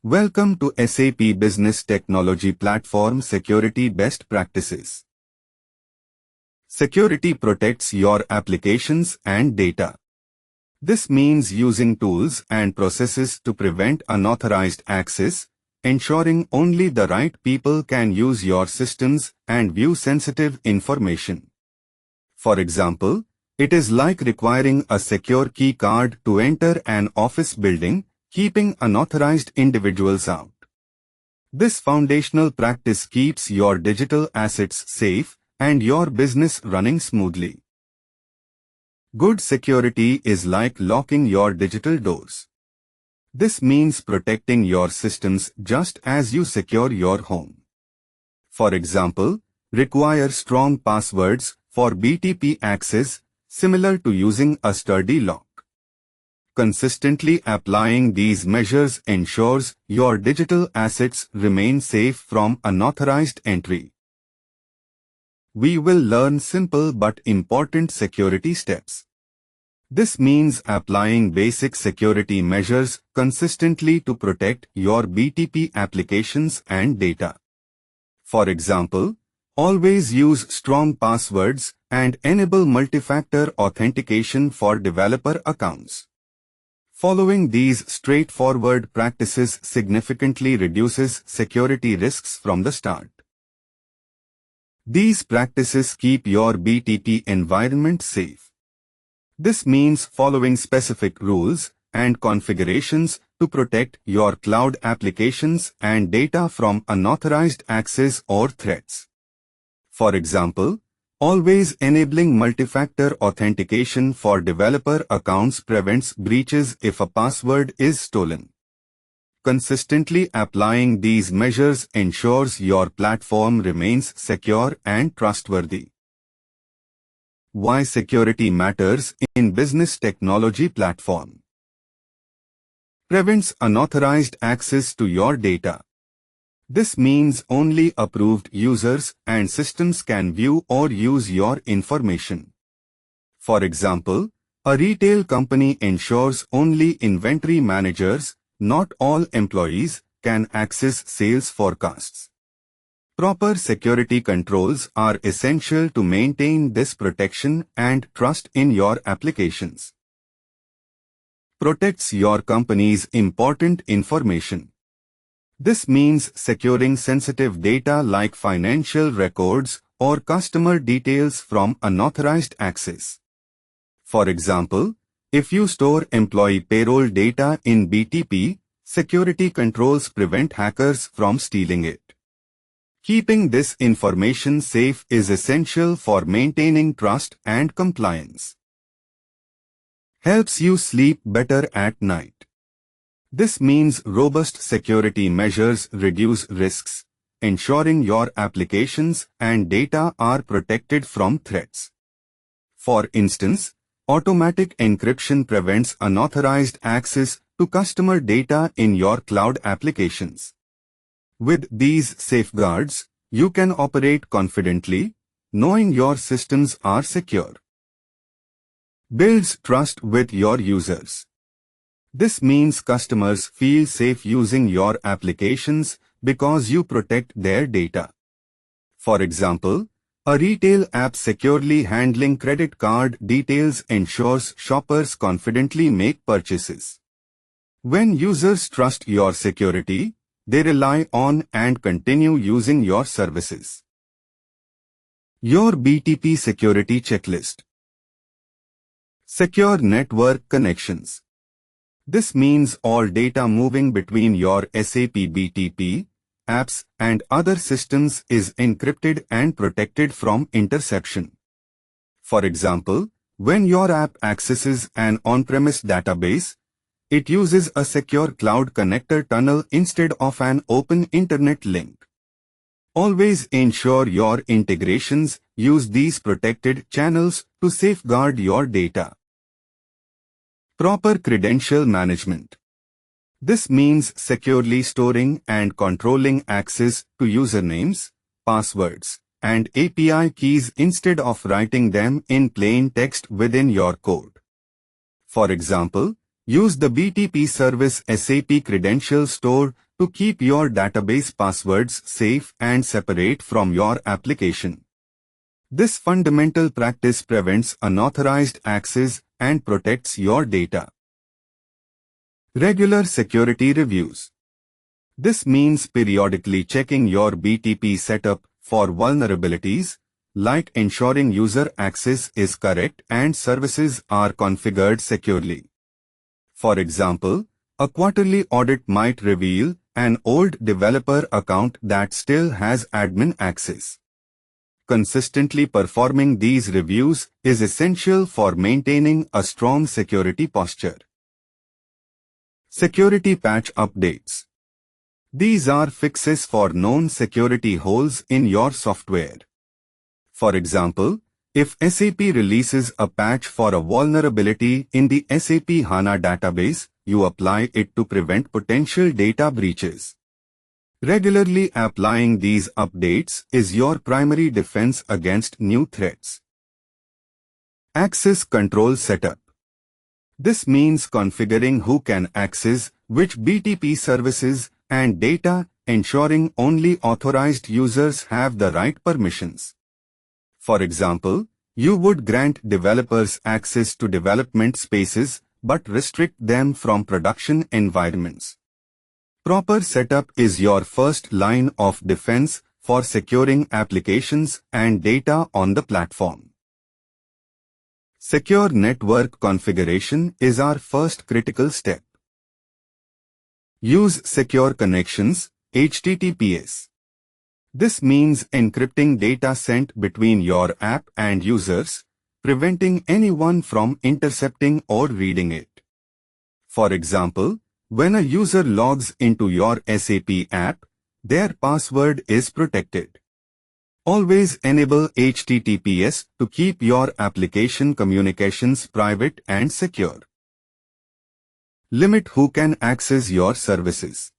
Welcome to SAP Business Technology Platform Security Best Practices. Security protects your applications and data. This means using tools and processes to prevent unauthorized access, ensuring only the right people can use your systems and view sensitive information. For example, it is like requiring a secure key card to enter an office building, keeping unauthorized individuals out. This foundational practice keeps your digital assets safe and your business running smoothly. Good security is like locking your digital doors. This means protecting your systems just as you secure your home. For example, require strong passwords for BTP access, similar to using a sturdy lock. Consistently applying these measures ensures your digital assets remain safe from unauthorized entry. We will learn simple but important security steps. This means applying basic security measures consistently to protect your BTP applications and data. For example, always use strong passwords and enable multi-factor authentication for developer accounts. Following these straightforward practices significantly reduces security risks from the start. These practices keep your BTP environment safe. This means following specific rules and configurations to protect your cloud applications and data from unauthorized access or threats. For example, always enabling multi-factor authentication for developer accounts prevents breaches if a password is stolen. Consistently applying these measures ensures your platform remains secure and trustworthy. Why security matters in Business Technology Platform? Prevents unauthorized access to your data. This means only approved users and systems can view or use your information. For example, a retail company ensures only inventory managers, not all employees, can access sales forecasts. Proper security controls are essential to maintain this protection and trust in your applications. Protects your company's important information. This means securing sensitive data like financial records or customer details from unauthorized access. For example, if you store employee payroll data in BTP, security controls prevent hackers from stealing it. Keeping this information safe is essential for maintaining trust and compliance. Helps you sleep better at night. This means robust security measures reduce risks, ensuring your applications and data are protected from threats. For instance, automatic encryption prevents unauthorized access to customer data in your cloud applications. With these safeguards, you can operate confidently, knowing your systems are secure. Builds trust with your users. This means customers feel safe using your applications because you protect their data. For example, a retail app securely handling credit card details ensures shoppers confidently make purchases. When users trust your security, they rely on and continue using your services. Your BTP Security Checklist. Secure network connections. This means all data moving between your SAP BTP, apps and other systems is encrypted and protected from interception. For example, when your app accesses an on-premise database, it uses a secure cloud connector tunnel instead of an open internet link. Always ensure your integrations use these protected channels to safeguard your data. Proper credential management. This means securely storing and controlling access to usernames, passwords, and API keys instead of writing them in plain text within your code. For example, use the BTP service SAP Credential Store to keep your database passwords safe and separate from your application. This fundamental practice prevents unauthorized access and protects your data. Regular security reviews. This means periodically checking your BTP setup for vulnerabilities, like ensuring user access is correct and services are configured securely. For example, a quarterly audit might reveal an old developer account that still has admin access. Consistently performing these reviews is essential for maintaining a strong security posture. Security patch updates. These are fixes for known security holes in your software. For example, if SAP releases a patch for a vulnerability in the SAP HANA database, you apply it to prevent potential data breaches. Regularly applying these updates is your primary defense against new threats. Access control setup. This means configuring who can access which BTP services and data, ensuring only authorized users have the right permissions. For example, you would grant developers access to development spaces but restrict them from production environments. Proper setup is your first line of defense for securing applications and data on the platform. Secure network configuration is our first critical step. Use secure connections, HTTPS. This means encrypting data sent between your app and users, preventing anyone from intercepting or reading it. For example, when a user logs into your SAP app, their password is protected. Always enable HTTPS to keep your application communications private and secure. Limit who can access your services.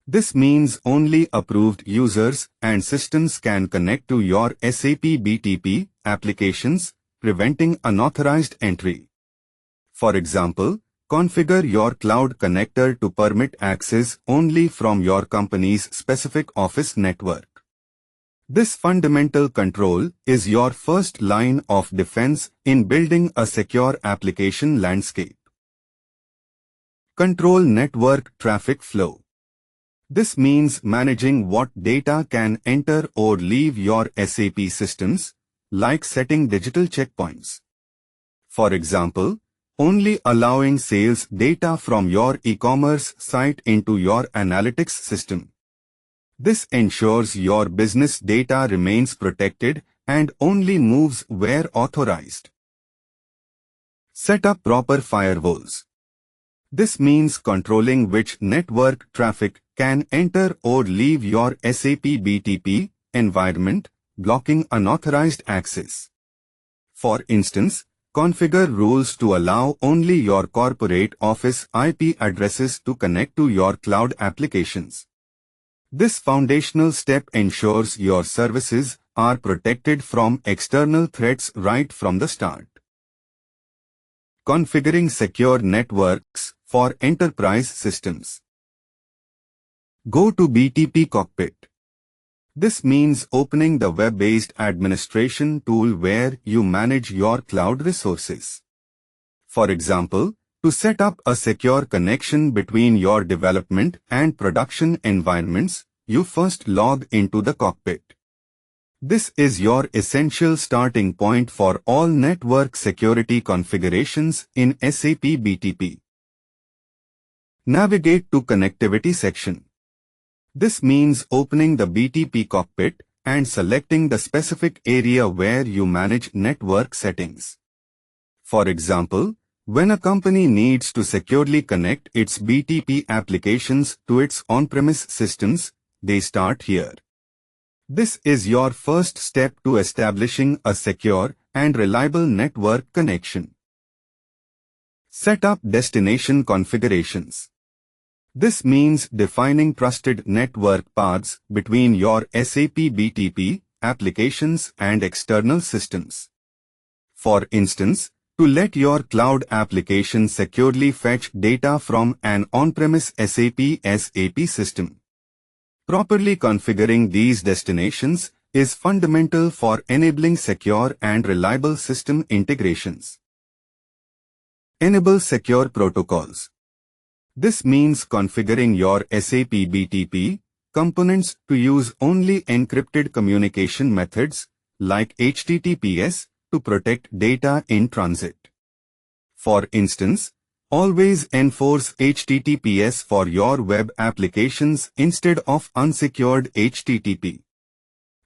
This means only approved users and systems can connect to your SAP BTP applications, preventing unauthorized entry. For example, configure your cloud connector to permit access only from your company's specific office network. This fundamental control is your first line of defense in building a secure application landscape. Control network traffic flow. This means managing what data can enter or leave your SAP systems, like setting digital checkpoints. For example, only allowing sales data from your e-commerce site into your analytics system. This ensures your business data remains protected and only moves where authorized. Set up proper firewalls. This means controlling which network traffic can enter or leave your SAP BTP environment, blocking unauthorized access. For instance, configure rules to allow only your corporate office IP addresses to connect to your cloud applications. This foundational step ensures your services are protected from external threats right from the start. Configuring secure networks for enterprise systems. Go to BTP Cockpit. This means opening the web-based administration tool where you manage your cloud resources. For example, to set up a secure connection between your development and production environments, you first log into the cockpit. This is your essential starting point for all network security configurations in SAP BTP. Navigate to Connectivity section. This means opening the BTP cockpit and selecting the specific area where you manage network settings. For example, when a company needs to securely connect its BTP applications to its on-premise systems, they start here. This is your first step to establishing a secure and reliable network connection. Set up destination configurations. This means defining trusted network paths between your SAP BTP applications and external systems. For instance, To let your cloud application securely fetch data from an on-premise SAP system. Properly configuring these destinations is fundamental for enabling secure and reliable system integrations. Enable secure protocols. This means configuring your SAP BTP components to use only encrypted communication methods like HTTPS to protect data in transit. For instance, always enforce HTTPS for your web applications instead of unsecured HTTP.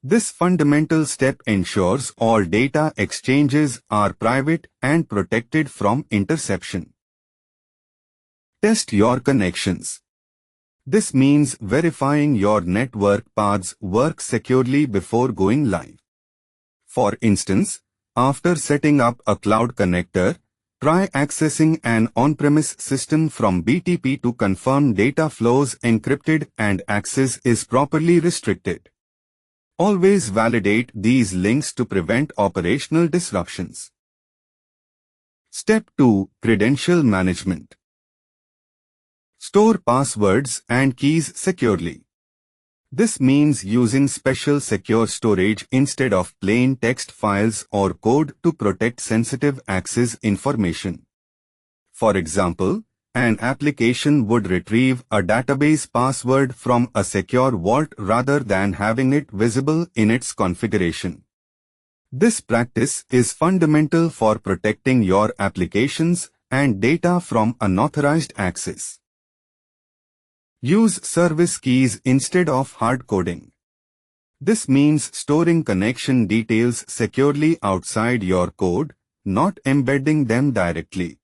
This fundamental step ensures all data exchanges are private and protected from interception. Test your connections. This means verifying your network paths work securely before going live. For instance, after setting up a cloud connector, try accessing an on-premise system from BTP to confirm data flows encrypted and access is properly restricted. Always validate these links to prevent operational disruptions. Step 2. Credential management. Store passwords and keys securely. This means using special secure storage instead of plain text files or code to protect sensitive access information. For example, an application would retrieve a database password from a secure vault rather than having it visible in its configuration. This practice is fundamental for protecting your applications and data from unauthorized access. Use service keys instead of hard coding. This means storing connection details securely outside your code, not embedding them directly.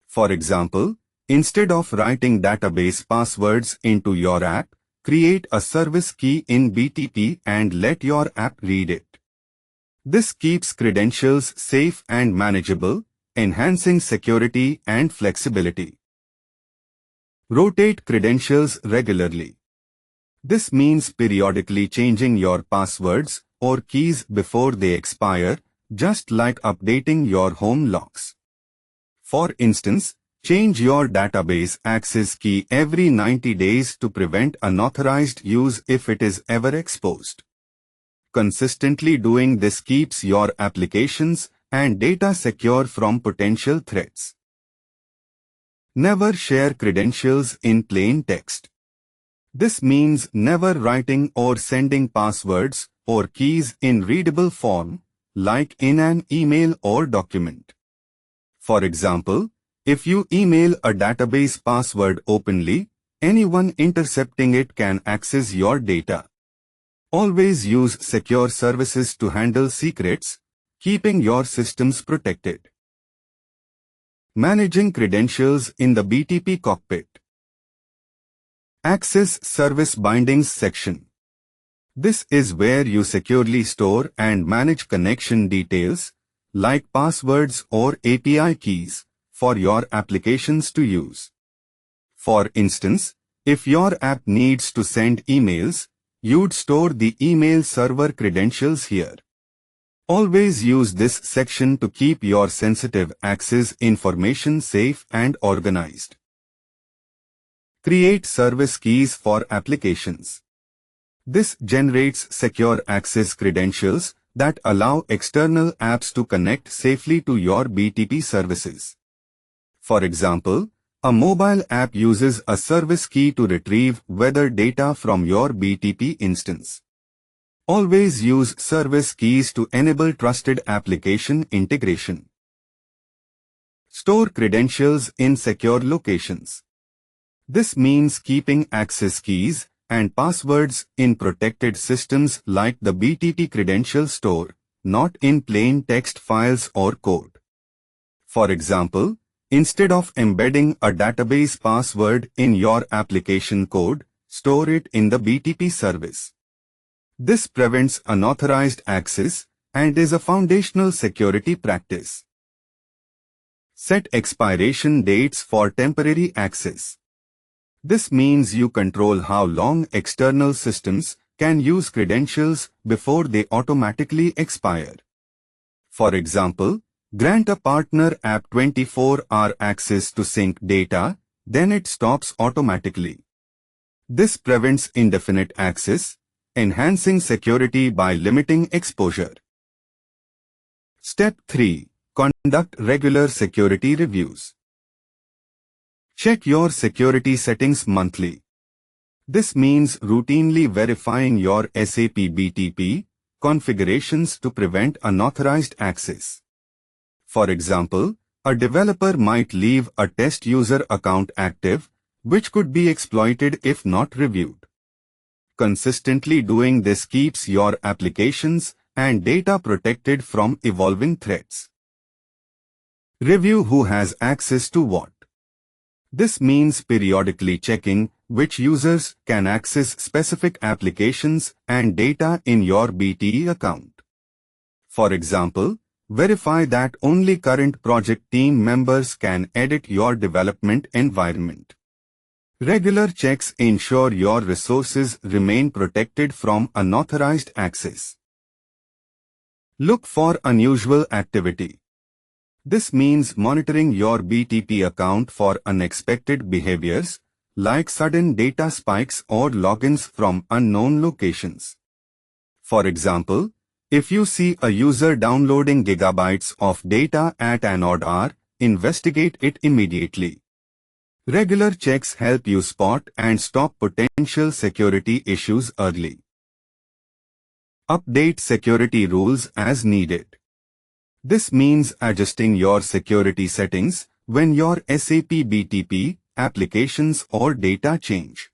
For example, instead of writing database passwords into your app, create a service key in BTP and let your app read it. This keeps credentials safe and manageable, enhancing security and flexibility. Rotate credentials regularly. This means periodically changing your passwords or keys before they expire, just like updating your home locks. For instance, change your database access key every 90 days to prevent unauthorized use if it is ever exposed. Consistently doing this keeps your applications and data secure from potential threats. Never share credentials in plain text. This means never writing or sending passwords or keys in readable form, like in an email or document. For example, if you email a database password openly, anyone intercepting it can access your data. Always use secure services to handle secrets, keeping your systems protected. Managing credentials in the BTP cockpit. Access Service Bindings section. This is where you securely store and manage connection details, like passwords or API keys, for your applications to use. For instance, if your app needs to send emails, you'd store the email server credentials here. Always use this section to keep your sensitive access information safe and organized. Create service keys for applications. This generates secure access credentials that allow external apps to connect safely to your BTP services. For example, a mobile app uses a service key to retrieve weather data from your BTP instance. Always use service keys to enable trusted application integration. Store credentials in secure locations. This means keeping access keys and passwords in protected systems like the BTP credential store, not in plain text files or code. For example, instead of embedding a database password in your application code, store it in the BTP service. This prevents unauthorized access and is a foundational security practice. Set expiration dates for temporary access. This means you control how long external systems can use credentials before they automatically expire. For example, Grant a partner app 24-hour access to sync data, then it stops automatically. This prevents indefinite access, enhancing security by limiting exposure. Step 3. Conduct regular security reviews. Check your security settings monthly. This means routinely verifying your SAP BTP configurations to prevent unauthorized access. For example, a developer might leave a test user account active, which could be exploited if not reviewed. Consistently doing this keeps your applications and data protected from evolving threats. Review who has access to what. This means periodically checking which users can access specific applications and data in your BTE account. For example, verify that only current project team members can edit your development environment. Regular checks ensure your resources remain protected from unauthorized access. Look for unusual activity. This means monitoring your BTP account for unexpected behaviors, like sudden data spikes or logins from unknown locations. For example, if you see a user downloading gigabytes of data at an odd hour, investigate it immediately. Regular checks help you spot and stop potential security issues early. Update security rules as needed. This means adjusting your security settings when your SAP BTP applications or data change.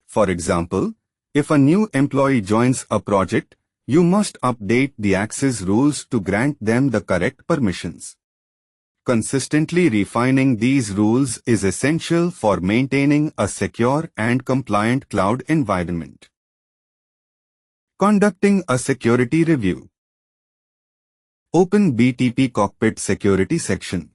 For example, if a new employee joins a project, you must update the access rules to grant them the correct permissions. Consistently refining these rules is essential for maintaining a secure and compliant cloud environment. Conducting a security review. Open BTP Cockpit Security section.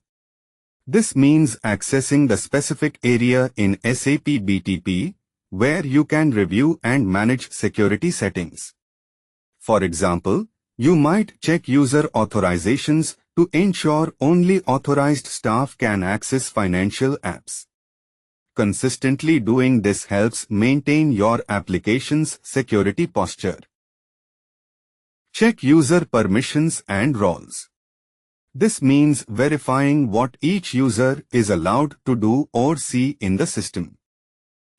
This means accessing the specific area in SAP BTP where you can review and manage security settings. For example, you might check user authorizations to ensure only authorized staff can access financial apps. Consistently doing this helps maintain your application's security posture. Check user permissions and roles. This means verifying what each user is allowed to do or see in the system.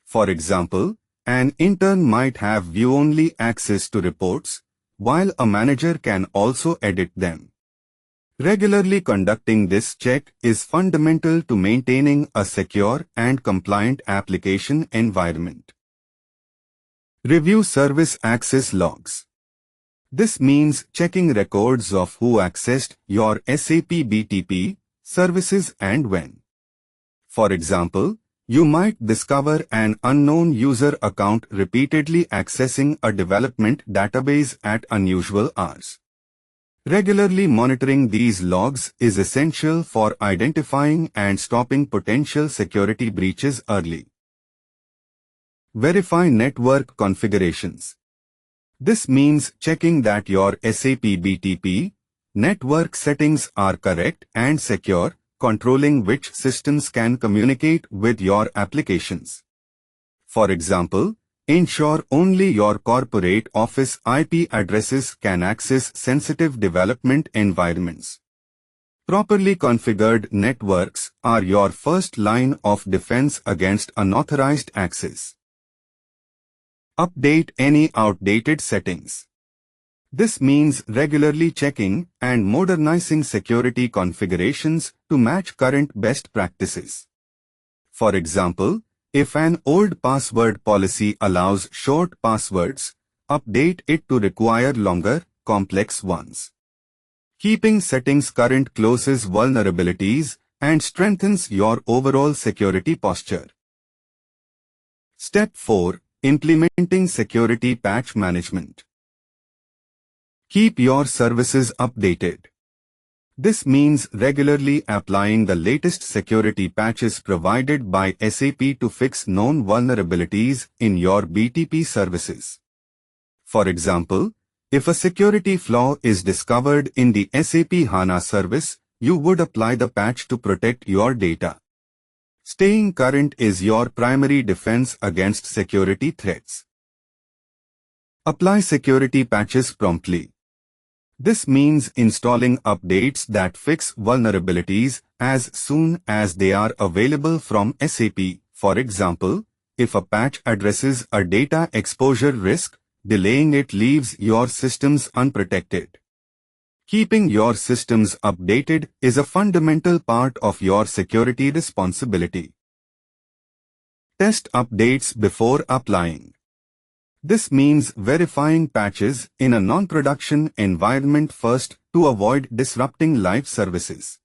For example, an intern might have view-only access to reports, while a manager can also edit them. Regularly conducting this check is fundamental to maintaining a secure and compliant application environment. Review service access logs. This means checking records of who accessed your SAP BTP services and when. For example, you might discover an unknown user account repeatedly accessing a development database at unusual hours. Regularly monitoring these logs is essential for identifying and stopping potential security breaches early. Verify network configurations. This means checking that your SAP BTP network settings are correct and secure, controlling which systems can communicate with your applications. For example, ensure only your corporate office IP addresses can access sensitive development environments. Properly configured networks are your first line of defense against unauthorized access. Update any outdated settings. This means regularly checking and modernizing security configurations to match current best practices. For example, if an old password policy allows short passwords, update it to require longer, complex ones. Keeping settings current closes vulnerabilities and strengthens your overall security posture. Step 4. Implementing security patch management. Keep your services updated. This means regularly applying the latest security patches provided by SAP to fix known vulnerabilities in your BTP services. For example, If a security flaw is discovered in the SAP HANA service, you would apply the patch to protect your data. Staying current is your primary defense against security threats. Apply security patches promptly. This means installing updates that fix vulnerabilities as soon as they are available from SAP. For example, if a patch addresses a data exposure risk, delaying it leaves your systems unprotected. Keeping your systems updated is a fundamental part of your security responsibility. Test updates before applying. This means verifying patches in a non-production environment first to avoid disrupting live services.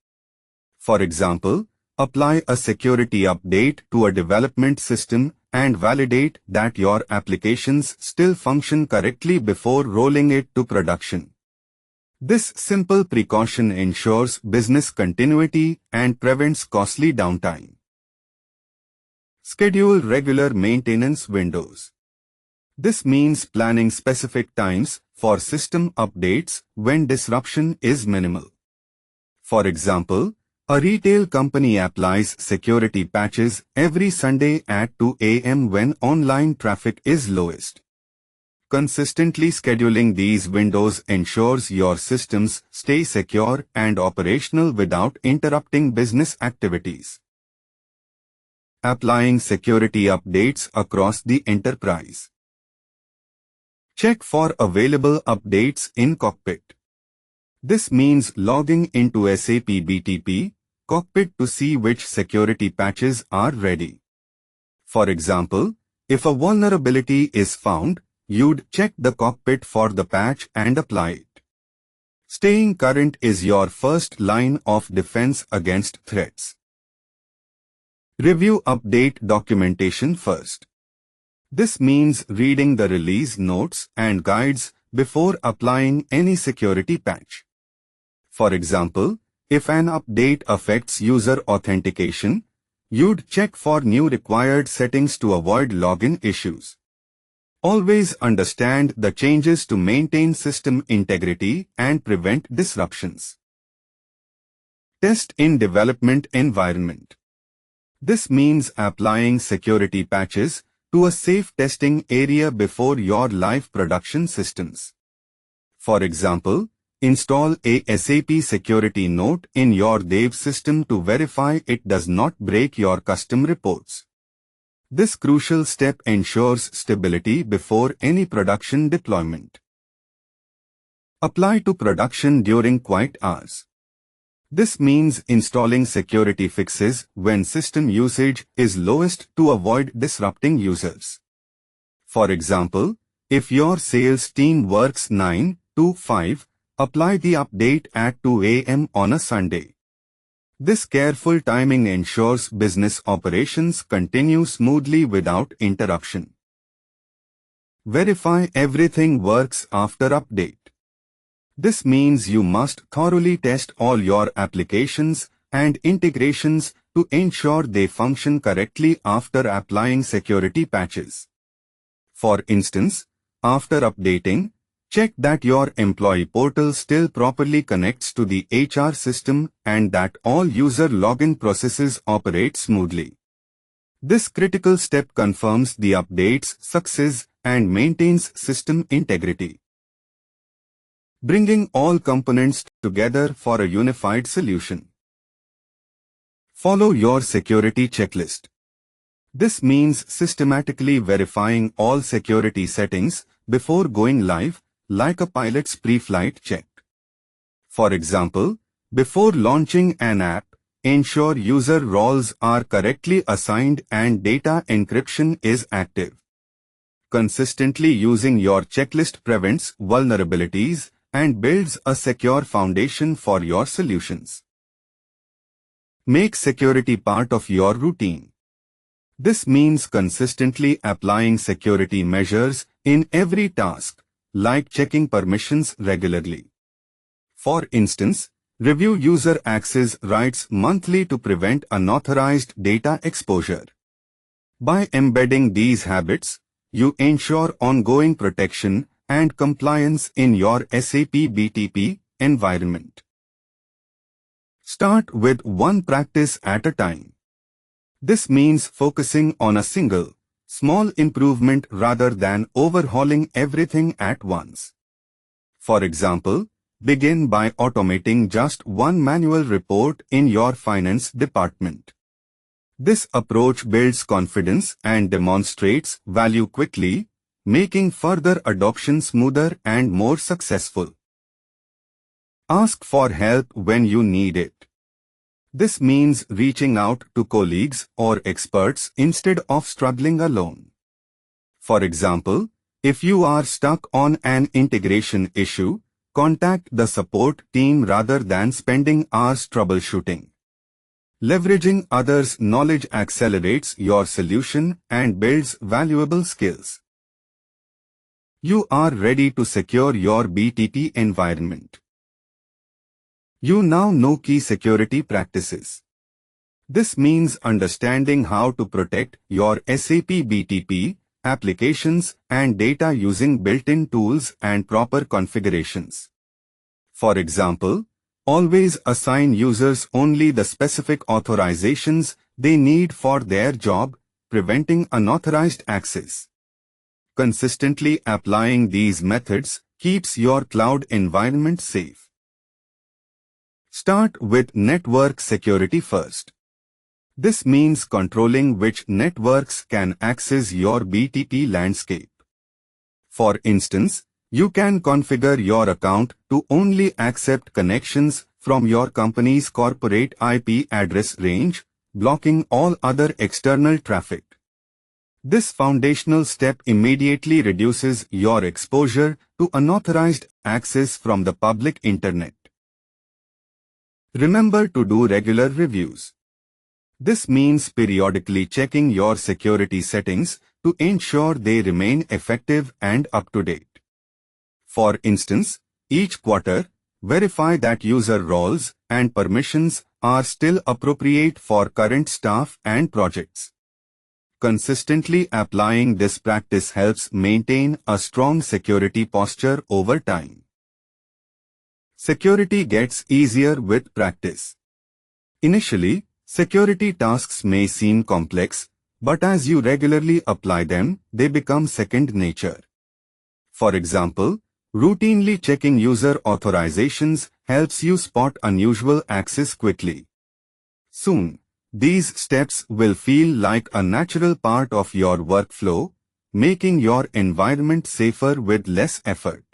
For example, apply a security update to a development system and validate that your applications still function correctly before rolling it to production. This simple precaution ensures business continuity and prevents costly downtime. Schedule regular maintenance windows. This means planning specific times for system updates when disruption is minimal. For example, a retail company applies security patches every Sunday at 2 a.m. when online traffic is lowest. Consistently scheduling these windows ensures your systems stay secure and operational without interrupting business activities. Applying security updates across the enterprise. Check for available updates in Cockpit. This means logging into SAP BTP Cockpit to see which security patches are ready. For example, if a vulnerability is found, you'd check the cockpit for the patch and apply it. Staying current is your first line of defense against threats. Review update documentation first. This means reading the release notes and guides before applying any security patch. For example, if an update affects user authentication, you'd check for new required settings to avoid login issues. Always understand the changes to maintain system integrity and prevent disruptions. Test in development environment. This means applying security patches to a safe testing area before your live production systems. For example, install a SAP security note in your dev system to verify it does not break your custom reports. This crucial step ensures stability before any production deployment. Apply to production during quiet hours. This means installing security fixes when system usage is lowest to avoid disrupting users. For example, if your sales team works 9 to 5, apply the update at 2 a.m. on a Sunday. This careful timing ensures business operations continue smoothly without interruption. Verify everything works after update. This means you must thoroughly test all your applications and integrations to ensure they function correctly after applying security patches. For instance, after updating, check that your employee portal still properly connects to the HR system and that all user login processes operate smoothly. This critical step confirms the update's success and maintains system integrity. Bringing all components together for a unified solution. Follow your security checklist. This means systematically verifying all security settings before going live, like a pilot's pre-flight check. For example, before launching an app, ensure user roles are correctly assigned and data encryption is active. Consistently using your checklist prevents vulnerabilities and builds a secure foundation for your solutions. Make security part of your routine. This means consistently applying security measures in every task, like checking permissions regularly. For instance, review user access rights monthly to prevent unauthorized data exposure. By embedding these habits, you ensure ongoing protection and compliance in your SAP BTP environment. Start with one practice at a time. This means focusing on a single, small improvement rather than overhauling everything at once. For example, begin by automating just one manual report in your finance department. This approach builds confidence and demonstrates value quickly, making further adoption smoother and more successful. Ask for help when you need it. This means reaching out to colleagues or experts instead of struggling alone. For example, if you are stuck on an integration issue, contact the support team rather than spending hours troubleshooting. Leveraging others' knowledge accelerates your solution and builds valuable skills. You are ready to secure your BTP environment. You now know key security practices. This means understanding how to protect your SAP BTP applications and data using built-in tools and proper configurations. For example, always assign users only the specific authorizations they need for their job, preventing unauthorized access. Consistently applying these methods keeps your cloud environment safe. Start with network security first. This means controlling which networks can access your BTP landscape. For instance, you can configure your account to only accept connections from your company's corporate IP address range, blocking all other external traffic. This foundational step immediately reduces your exposure to unauthorized access from the public internet. Remember to do regular reviews. This means periodically checking your security settings to ensure they remain effective and up-to-date. For instance, each quarter, verify that user roles and permissions are still appropriate for current staff and projects. Consistently applying this practice helps maintain a strong security posture over time. Security gets easier with practice. Initially, security tasks may seem complex, but as you regularly apply them, they become second nature. For example, routinely checking user authorizations helps you spot unusual access quickly. Soon, these steps will feel like a natural part of your workflow, making your environment safer with less effort.